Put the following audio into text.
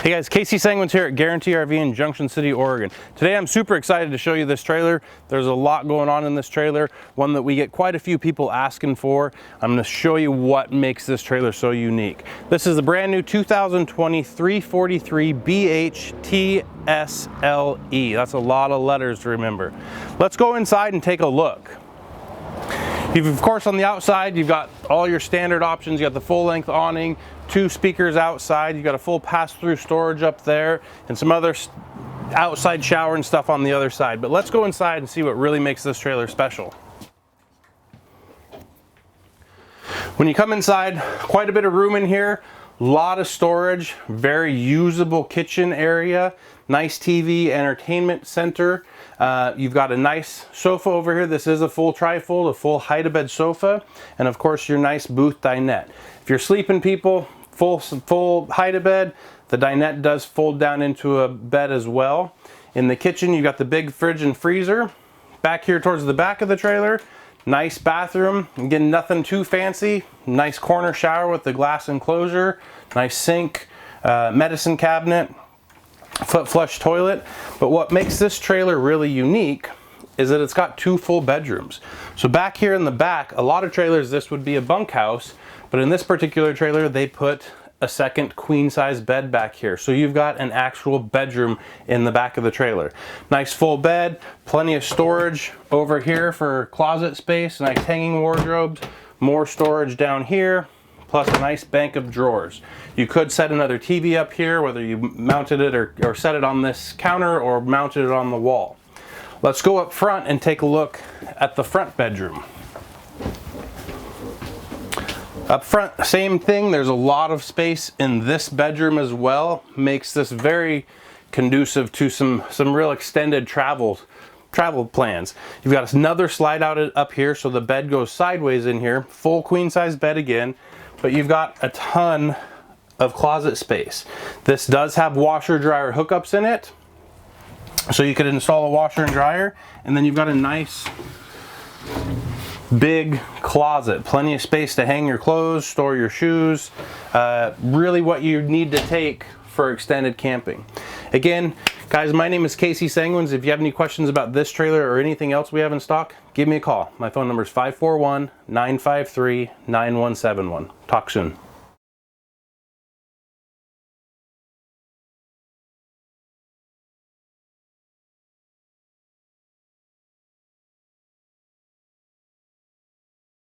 Hey guys, Casey Sanguins here at Guaranty RV in Junction City, Oregon. Today I'm super excited to show you this trailer. There's a lot going on in this trailer, one that we get quite a few people asking for. I'm going to show you what makes this trailer so unique. This is the brand new 2020 343 BHTS LE. That's a lot of letters to remember. Let's go inside and take a look. Of course, on the outside, you've got all your standard options. You got the full-length awning, 2 speakers outside. You got a full pass-through storage up there, and some other outside shower and stuff on the other side. But let's go inside and see what really makes this trailer special. When you come inside, quite a bit of room in here. A lot of storage, very usable kitchen area, nice TV entertainment center. You've got a nice sofa over here. This is a full trifold, a full hide-a-bed sofa, and of course your nice booth dinette. If you're sleeping people, full hide-a-bed, the dinette does fold down into a bed as well. In the kitchen, you've got the big fridge and freezer. Back here towards the back of the trailer, nice bathroom. Again, nothing too fancy. Nice corner shower with the glass enclosure. Nice sink, medicine cabinet, foot flush toilet. But what makes this trailer really unique is that it's got 2 full bedrooms. So back here in the back, a lot of trailers, this would be a bunkhouse, but in this particular trailer, they put a second queen size bed back here. So you've got an actual bedroom in the back of the trailer. Nice full bed, plenty of storage over here for closet space, nice hanging wardrobes, more storage down here, plus a nice bank of drawers. You could set another TV up here, whether you mounted it or set it on this counter or mounted it on the wall. Let's go up front and take a look at the front bedroom. Up front, same thing. There's a lot of space in this bedroom as well. Makes this very conducive to some real extended travel plans. You've got another slide out up here, so the bed goes sideways in here. Full queen size bed again, but you've got a ton of closet space. This does have washer dryer hookups in it, so you could install a washer and dryer, and then you've got a nice big closet, plenty of space to hang your clothes, store your shoes, really what you need to take for extended camping. Again, guys, my name is Casey Sanguins. If you have any questions about this trailer or anything else we have in stock, give me a call. My phone number is 541-953-9171. Talk soon.